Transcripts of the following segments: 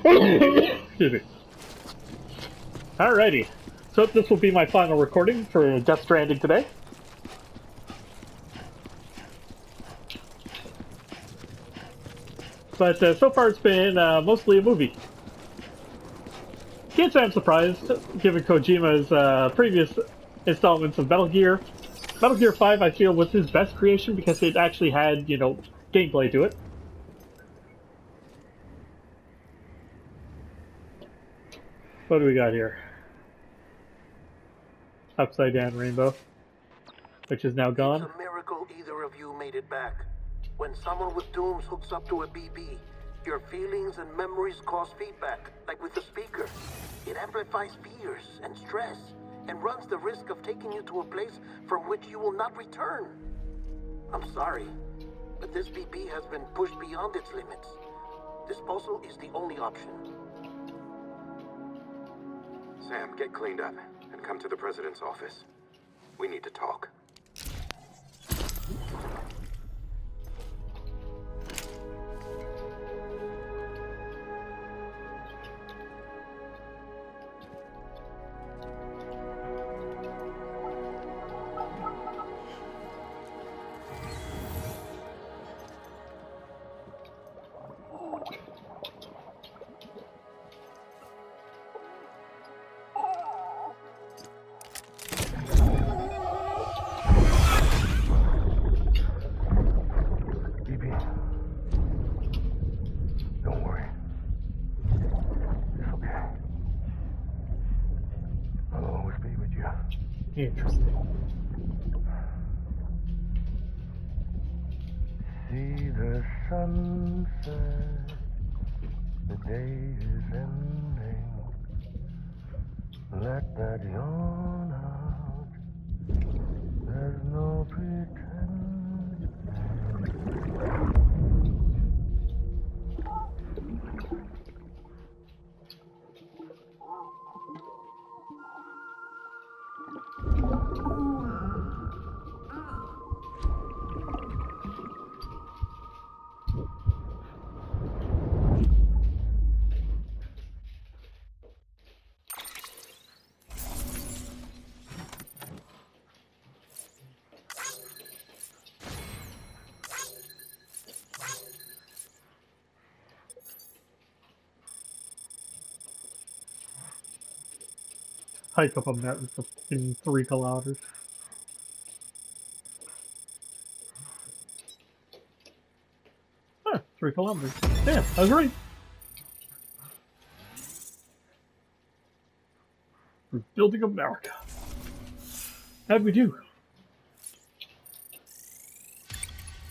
Excuse me. Alrighty. So this will be my final recording for Death Stranding today. But so far it's been mostly a movie. Can't say I'm surprised, given Kojima's previous installments of Metal Gear. Metal Gear 5, I feel, was his best creation because it actually had, you know, gameplay to it. What do we got here? Upside down rainbow, which is now gone. It's a miracle either of you made it back. When someone with dooms hooks up to a BB, your feelings and memories cause feedback, like with the speaker. It amplifies fears and stress, and runs the risk of taking you to a place from which you will not return. I'm sorry, but this BB has been pushed beyond its limits. Disposal is the only option. Sam, get cleaned up and come to the president's office. We need to talk. Interesting. See the sunset, the day is ending. Let that yawn out. There's no pretending. Hike up a mountain for fucking 3 kilometers. Ah, 3 kilometers. Yeah, I was right. We're building America. How'd we do?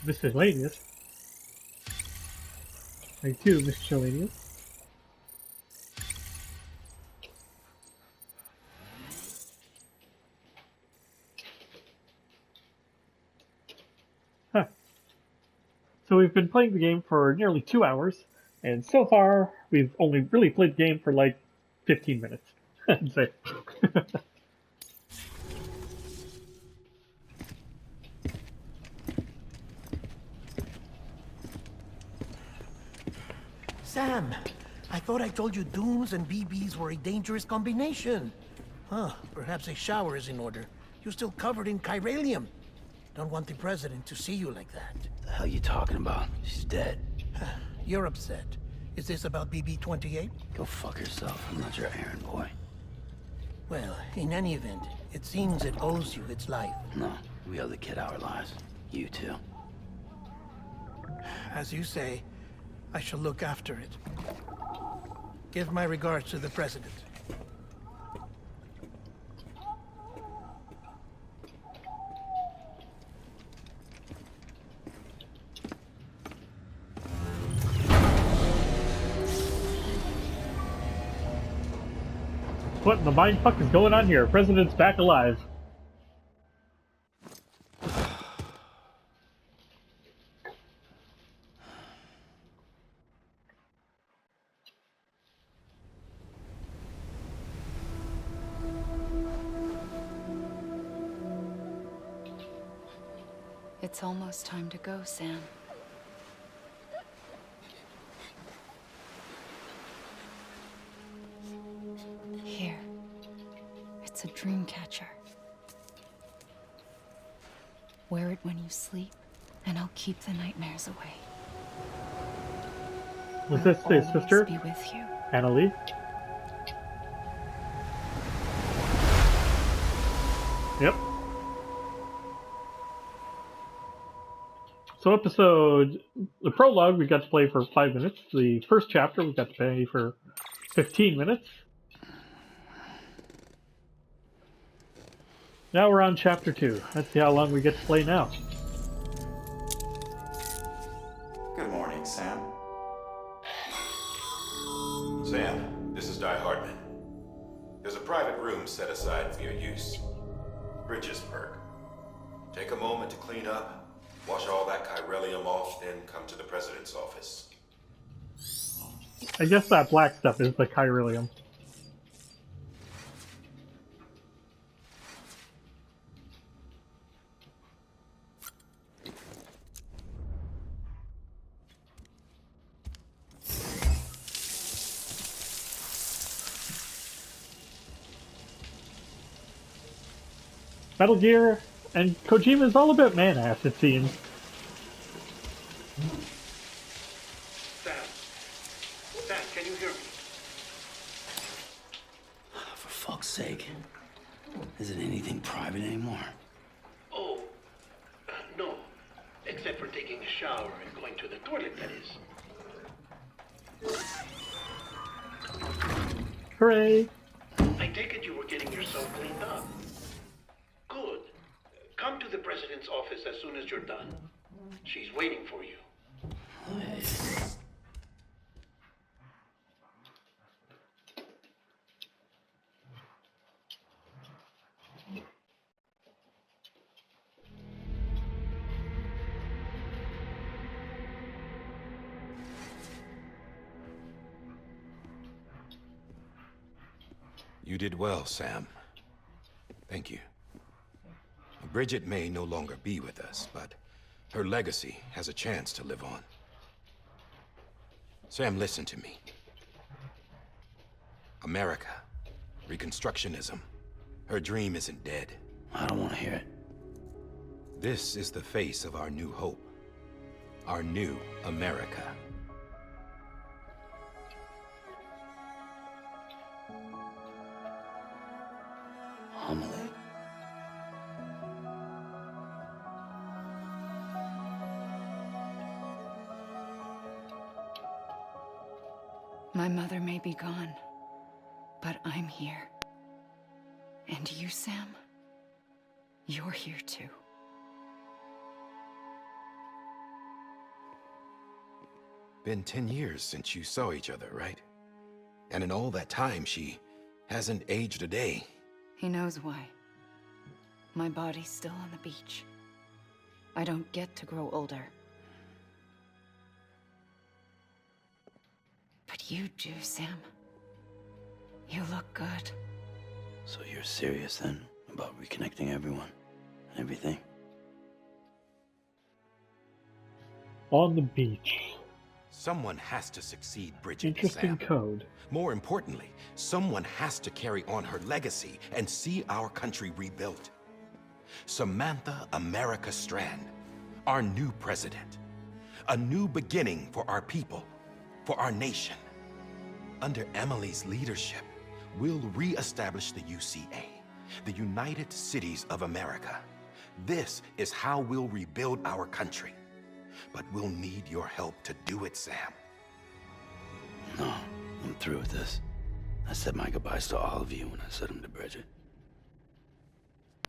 Miscellaneous. 22 miscellaneous. Huh. So we've been playing the game for nearly 2 hours, and so far we've only really played the game for like 15 minutes. I'd say. Sam, I thought I told you dooms and BBs were a dangerous combination. Huh, perhaps a shower is in order. You're still covered in chiralium. Don't want the president to see you like that. The hell you talking about? She's dead. You're upset. Is this about BB-28? Go fuck yourself. I'm not your errand boy. Well, in any event, it seems it owes you its life. No, we owe the kid our lives. You too. As you say, I shall look after it. Give my regards to the president. What in the mindfuck is going on here? President's back alive. It's almost time to go, Sam. It's a dream catcher. Wear it when you sleep, and I'll keep the nightmares away. Was this his Always sister, be with you. Annalie? Yep. So the prologue we got to play for 5 minutes. The first chapter we got to play for 15 minutes. Now we're on chapter 2. Let's see how long we get to play now. Good morning, Sam. Sam, this is Di Hartman. There's a private room set aside for your use. Bridges perk. Take a moment to clean up, wash all that chiralium off, then come to the president's office. I guess that black stuff is the chiralium. Metal Gear and Kojima is all about man-ass, it seems. Sam, can you hear me? For fuck's sake. Isn't anything private anymore? Oh, no. Except for taking a shower and going to the toilet, that is. Hooray! I take it you were getting yourself cleaned up. Good. Come to the president's office as soon as you're done. She's waiting for you. You did well, Sam. Thank you. Bridget may no longer be with us, but her legacy has a chance to live on. Sam, listen to me. America, Reconstructionism, her dream isn't dead. I don't want to hear it. This is the face of our new hope. Our new America. Amelie. My mother may be gone, but I'm here. And you, Sam? You're here too. Been 10 years since you saw each other, right? And in all that time, she hasn't aged a day. He knows why. My body's still on the beach. I don't get to grow older. But you do, Sam. You look good. So you're serious then about reconnecting everyone and everything? On the beach. Someone has to succeed Bridget, Interesting Sam. code. More importantly, someone has to carry on her legacy and see our country rebuilt. Samantha America Strand, our new president. A new beginning for our people, for our nation. Under Emily's leadership, we'll re-establish the UCA, the United Cities of America. This is how we'll rebuild our country. But we'll need your help to do it, Sam. No, I'm through with this. I said my goodbyes to all of you when I said them to Bridget.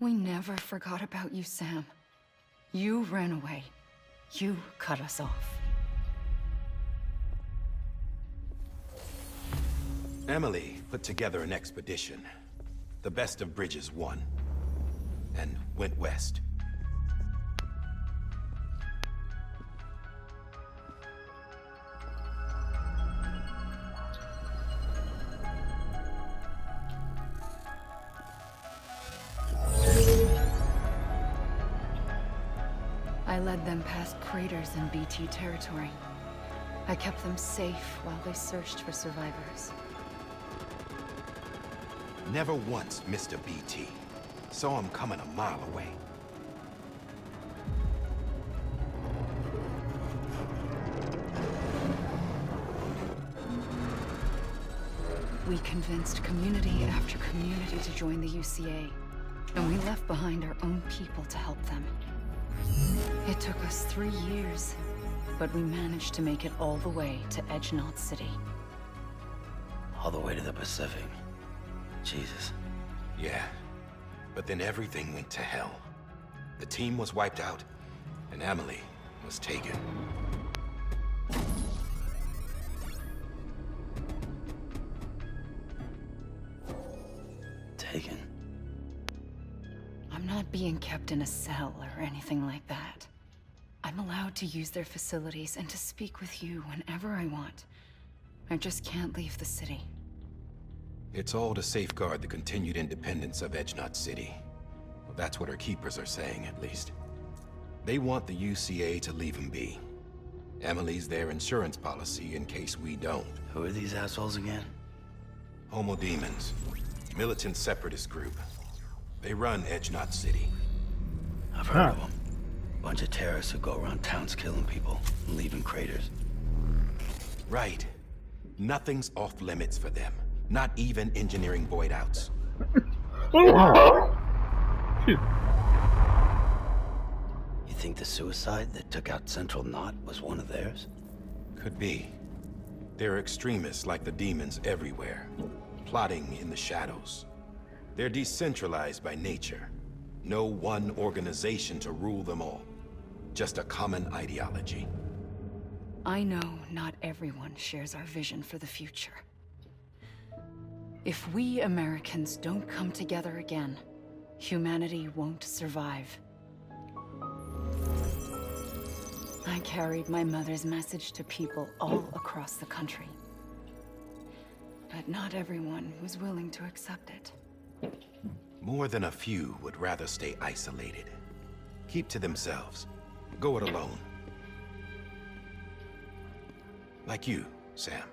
We never forgot about you, Sam. You ran away. You cut us off. Emily put together an expedition. The best of Bridges won. And went west. I led them past craters in BT territory. I kept them safe while they searched for survivors. Never once missed a BT. Saw him coming a mile away. We convinced community after community to join the UCA, and we left behind our own people to help them. It took us 3 years, but we managed to make it all the way to Edgenot City. All the way to the Pacific. Jesus. Yeah, but then everything went to hell. The team was wiped out, and Emily was taken. Taken. I'm not being kept in a cell or anything like that. I'm allowed to use their facilities and to speak with you whenever I want. I just can't leave the city. It's all to safeguard the continued independence of Edgenot City. Well, that's what our keepers are saying, at least. They want the UCA to leave him be. Emily's their insurance policy in case we don't. Who are these assholes again? Homo Demons. Militant separatist group. They run Edgenot City. I've heard of them. Bunch of terrorists who go around towns killing people and leaving craters. Right. Nothing's off limits for them. Not even engineering void outs. You think the suicide that took out Central Knot was one of theirs? Could be. There are extremists like the demons everywhere, plotting in the shadows. They're decentralized by nature. No one organization to rule them all. Just a common ideology. I know not everyone shares our vision for the future. If we Americans don't come together again, humanity won't survive. I carried my mother's message to people all across the country. But not everyone was willing to accept it. More than a few would rather stay isolated. Keep to themselves. Go it alone. Like you, Sam.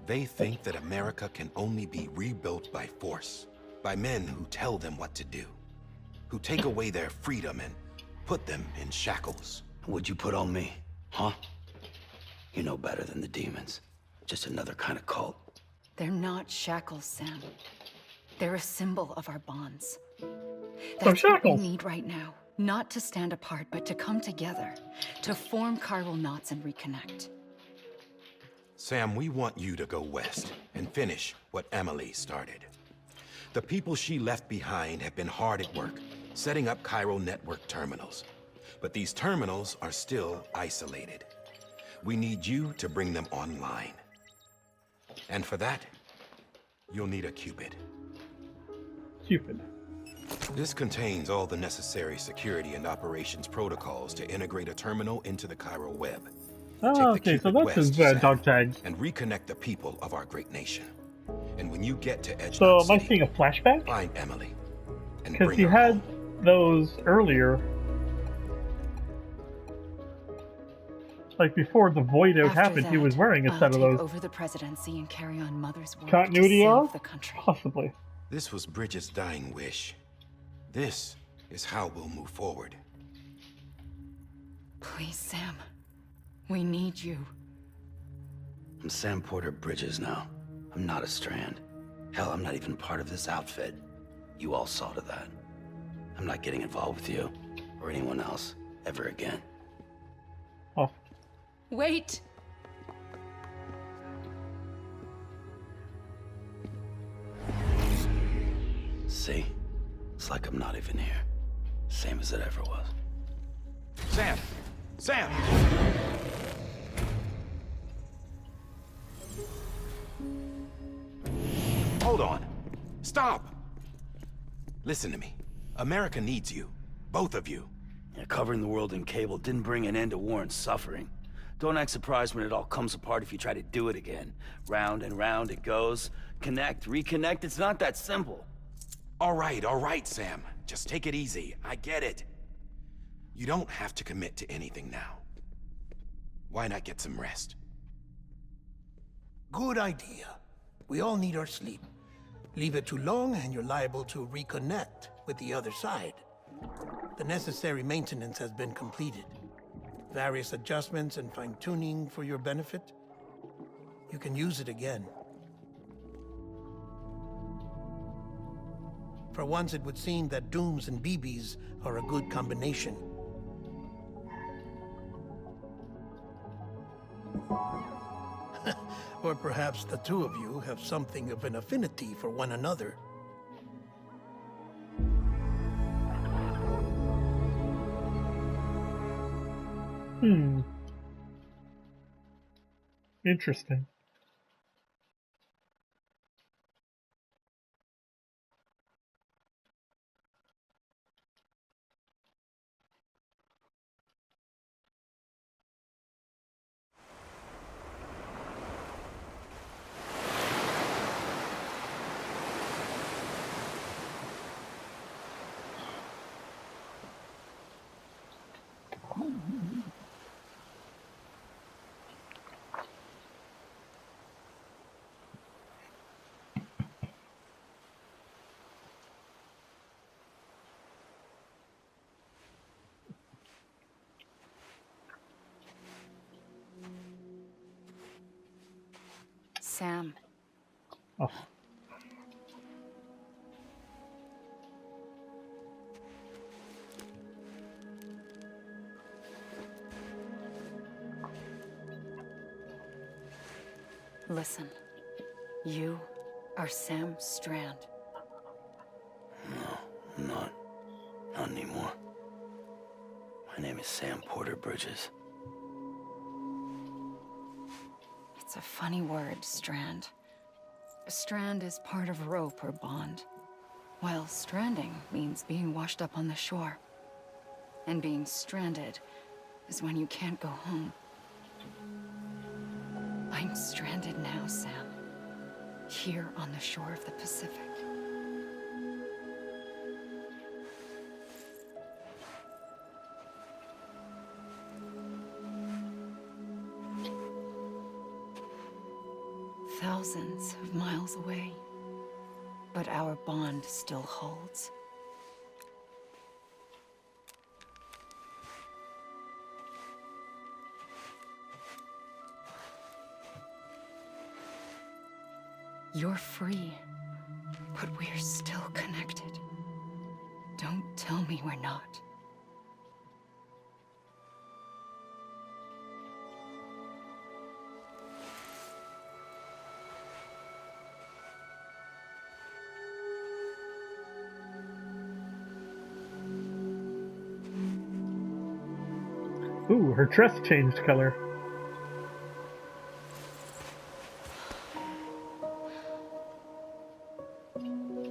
They think that America can only be rebuilt by force, by men who tell them what to do, who take away their freedom and put them in shackles. What'd you put on me, huh? You know better than the demons. Just another kind of cult. They're not shackles, Sam. They're a symbol of our bonds. So That's what we shackles. need right now. Not to stand apart, but to come together. To form chiral knots and reconnect. Sam, we want you to go west and finish what Emily started. The people she left behind have been hard at work, setting up chiral network terminals. But these terminals are still isolated. We need you to bring them online. And for that, you'll need a Cupid. Cupid. This contains all the necessary security and operations protocols to integrate a terminal into the chiral web. Oh, Take the okay, so Cupid that's his west, Sam, dog tags. and reconnect the people of our great nation. And when you get to Edgenot So am I City, seeing a flashback? find Emily and Because bring he her had home. those earlier. Like before the void out After happened, he that, was wearing a I'll set of take those. over the presidency and carry on Mother's work Continuity to error? save the country. Possibly. This was Bridget's dying wish. This is how we'll move forward. Please, Sam. We need you. I'm Sam Porter Bridges now. I'm not a Strand. Hell, I'm not even part of this outfit. You all saw to that. I'm not getting involved with you, or anyone else, ever again. Oh, Wait! See? It's like I'm not even here. Same as it ever was. Sam! Sam! Hold on. Stop! Listen to me. America needs you. Both of you. Yeah, covering the world in cable didn't bring an end to war and suffering. Don't act surprised when it all comes apart if you try to do it again. Round and round it goes. Connect, reconnect, it's not that simple. All right, Sam. Just take it easy. I get it. You don't have to commit to anything now. Why not get some rest? Good idea. We all need our sleep. Leave it too long and you're liable to reconnect with the other side. The necessary maintenance has been completed. Various adjustments and fine-tuning for your benefit. You can use it again. For once, it would seem that Dooms and BBs are a good combination. Or perhaps the two of you have something of an affinity for one another. Interesting. Sam, Oh. listen. You are Sam Strand. No, I'm not. Not anymore. My name is Sam Porter Bridges. It's a funny word, Strand. Strand is part of rope or bond, while stranding means being washed up on the shore. And being stranded is when you can't go home. I'm stranded now, Sam. Here on the shore of the Pacific. Thousands of miles away, but our bond still holds. You're free, but we're still connected. Don't tell me we're not. Ooh, her dress changed color.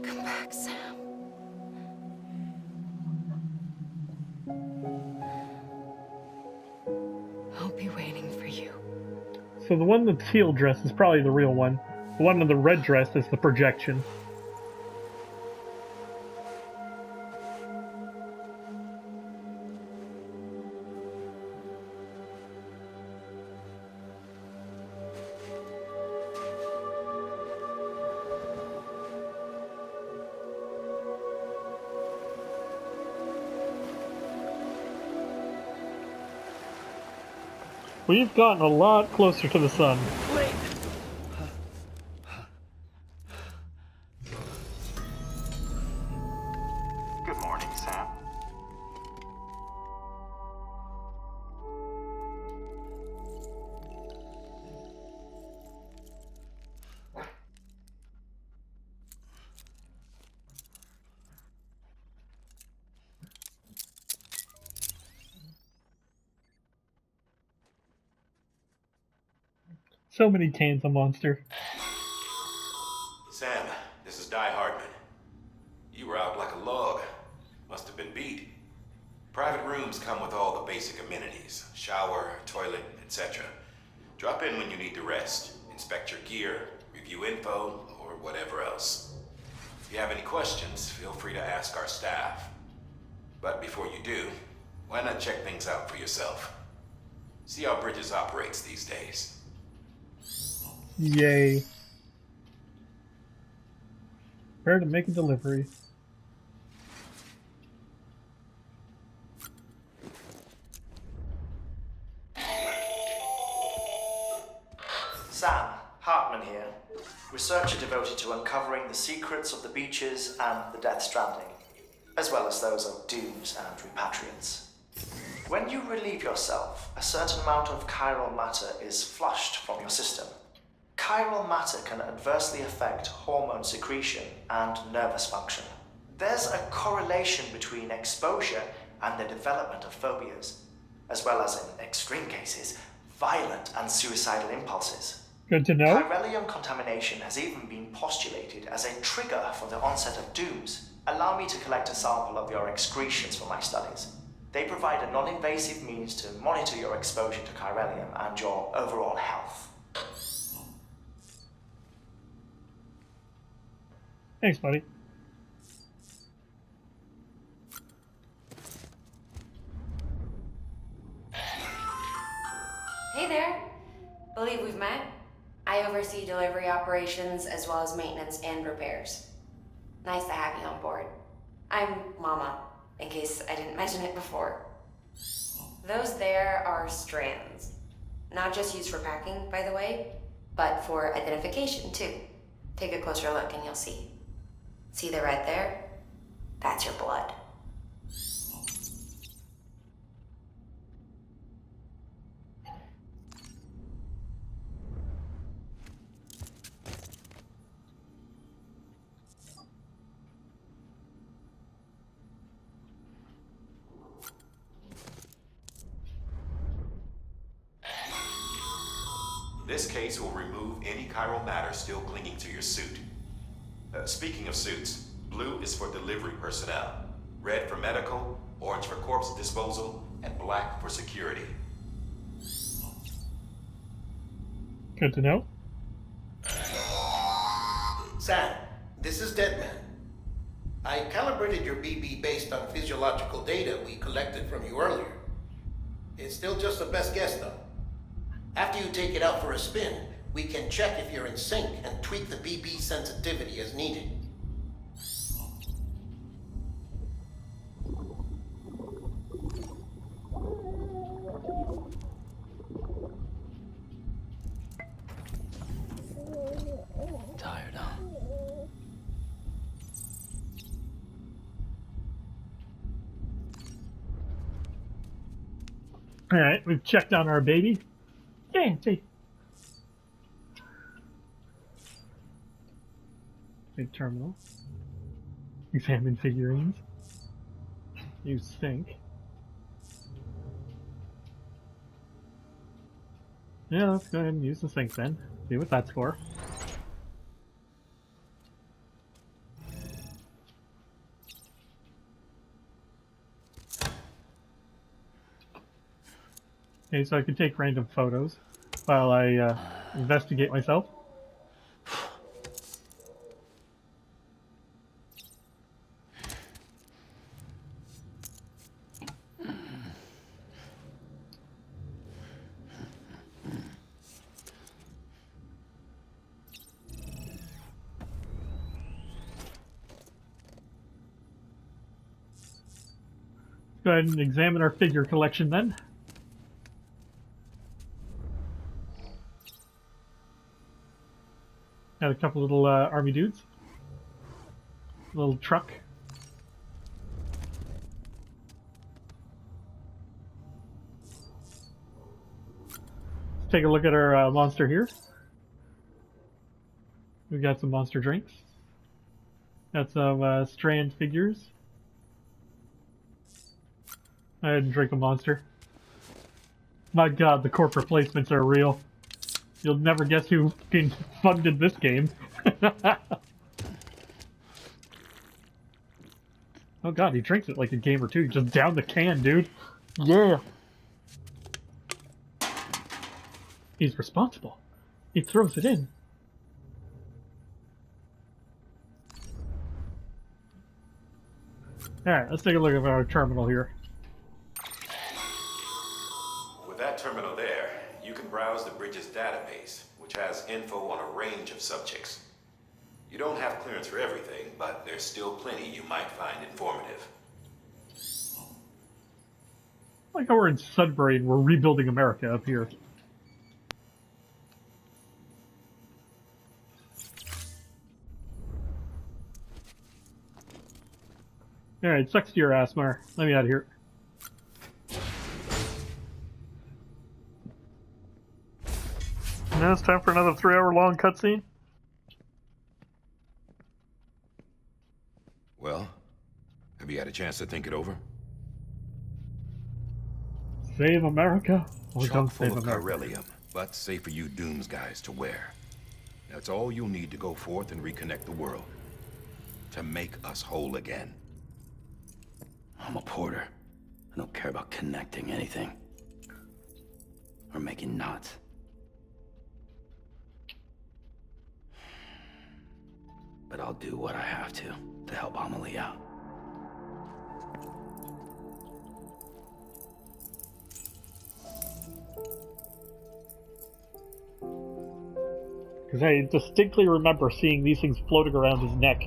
Come back, Sam. I'll be waiting for you. So the one in the teal dress is probably the real one. The one in the red dress is the projection. We've gotten a lot closer to the sun. Good morning, Sam. So many cans of Monster. Sam, this is Di Hardman. You were out like a log. Must have been beat. Private rooms come with all the basic amenities. Shower, toilet, etc. Drop in when you need to rest. Inspect your gear, review info, or whatever else. If you have any questions, feel free to ask our staff. But before you do, why not check things out for yourself? See how Bridges operates these days. Yay. Prepare to make a delivery. Sam, Hartman here, researcher devoted to uncovering the secrets of the beaches and the Death Stranding, as well as those of dooms and repatriants. When you relieve yourself, a certain amount of chiral matter is flushed from your system. Chiral matter can adversely affect hormone secretion and nervous function. There's a correlation between exposure and the development of phobias, as well as, in extreme cases, violent and suicidal impulses. Good to know. Chiralium contamination has even been postulated as a trigger for the onset of dooms. Allow me to collect a sample of your excretions for my studies. They provide a non-invasive means to monitor your exposure to chiralium and your overall health. Thanks, buddy. Hey there. Believe we've met? I oversee delivery operations as well as maintenance and repairs. Nice to have you on board. I'm Mama, in case I didn't mention it before. Those there are strands. Not just used for packing, by the way, but for identification too. Take a closer look and you'll see. See the red there? That's your blood. This case will remove any chiral matter still clinging to your suit. Speaking of suits, blue is for delivery personnel, red for medical, orange for corpse disposal, and black for security. Good to know. Sam, this is Deadman. I calibrated your BB based on physiological data we collected from you earlier. It's still just a best guess, though. After you take it out for a spin, we can check if you're in sync and tweak the BB sensitivity as needed. Tired, huh? Alright, we've checked on our baby. Yeah, see. Big terminal. Examine figurines. Use sync. Yeah, let's go ahead and use the sync then. See what that's for. Okay, so I can take random photos while I investigate myself. Go ahead and examine our figure collection then. Got a couple little army dudes. Little truck. Let's take a look at our monster here. We've got some monster drinks. Got some strand figures. Go ahead and drink a monster. My god, the corporate placements are real. You'll never guess who fucking funded this game. Oh god, he drinks it like a gamer too. Just down the can, dude. Yeah. He's responsible. He throws it in. Alright, let's take a look at our terminal here. With that terminal there, you can browse the bridge's database, which has info on a range of subjects. You don't have clearance for everything, but there's still plenty you might find informative. Like how we're in Sudbury and we're rebuilding America up here. Alright, sucks to your ass, Mar. Let me out of here. Now it's time for another 3-hour-long cutscene. Well, have you had a chance to think it over? Save America? Or Chock don't full save of America? chiralium, but safe for you Dooms guys to wear. That's all you'll need to go forth and reconnect the world. To make us whole again. I'm a porter. I don't care about connecting anything. Or making knots. But I'll do what I have to help Amelie out. Because I distinctly remember seeing these things floating around his neck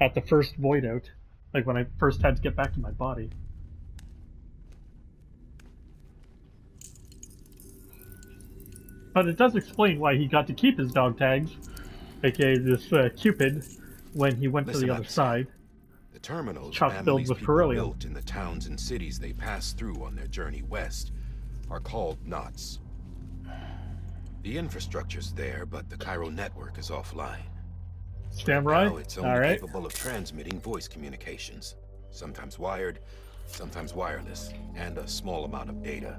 at the first void out. Like when I first had to get back to my body. But it does explain why he got to keep his dog tags, aka this Cupid, when he went to the other side. The terminals Chock filled families with people beryllium. built in the towns and cities they pass through on their journey west are called knots. The infrastructure's there, but the Cairo network is offline. Samurai? Now it's only Alright. capable of transmitting voice communications. Sometimes wired, sometimes wireless, and a small amount of data.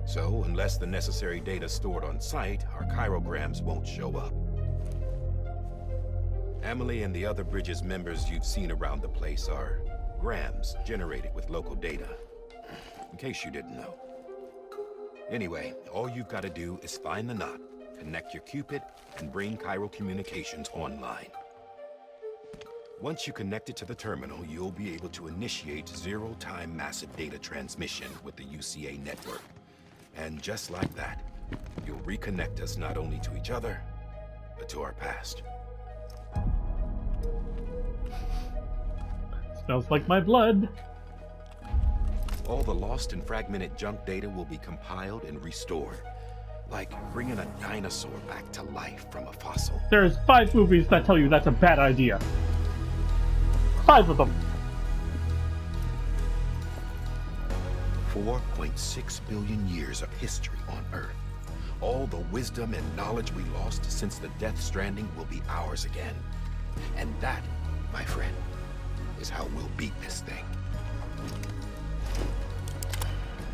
So, unless the necessary data stored on site, our chirograms won't show up. Emily and the other Bridges members you've seen around the place are grams generated with local data. In case you didn't know. Anyway, all you've got to do is find the knot, connect your Cupid, and bring Cairo communications online. Once you connect it to the terminal, you'll be able to initiate zero-time massive data transmission with the UCA network. And just like that, you'll reconnect us not only to each other, but to our past. Smells like my blood. All the lost and fragmented junk data will be compiled and restored. Like bringing a dinosaur back to life from a fossil. There's 5 movies that tell you that's a bad idea. 5 of them. 4.6 billion years of history on Earth. All the wisdom and knowledge we lost since the Death Stranding will be ours again. And that, my friend, is how we'll beat this thing.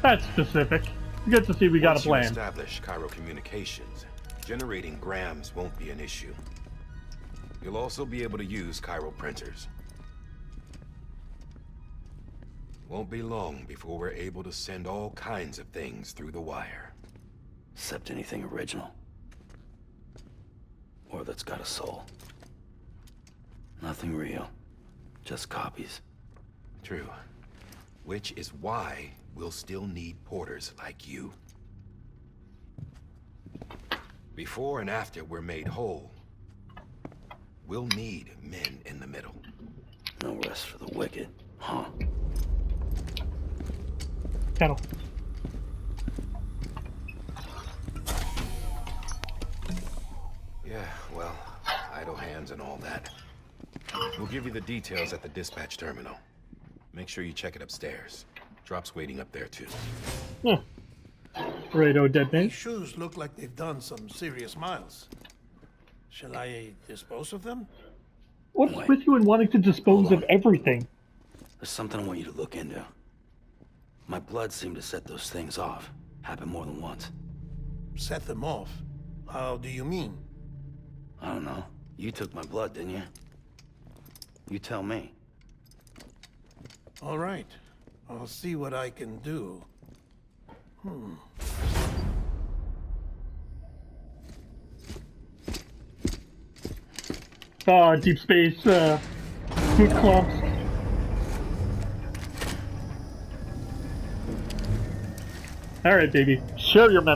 That's specific. Good to see we got a Once you plan. establish Cairo communications, generating grams won't be an issue. You'll also be able to use Cairo printers. Won't be long before we're able to send all kinds of things through the wire. Except anything original. Or that's got a soul. Nothing real. Just copies. True. Which is why we'll still need porters like you. Before and after we're made whole, we'll need men in the middle. No rest for the wicked, huh? Kettle. Yeah, well, idle hands and all that. We'll give you the details at the dispatch terminal. Make sure you check it upstairs. Drop's waiting up there too. Huh. Right, oh, dead man. These shoes look like they've done some serious miles. Shall I dispose of them? What's Wait. with you in wanting to dispose of everything? There's something I want you to look into. My blood seemed to set those things off. Happened more than once. Set them off? How do you mean? I don't know. You took my blood, didn't you? You tell me. All right. I'll see what I can do. Deep space, food clumps. Alright, baby. Share your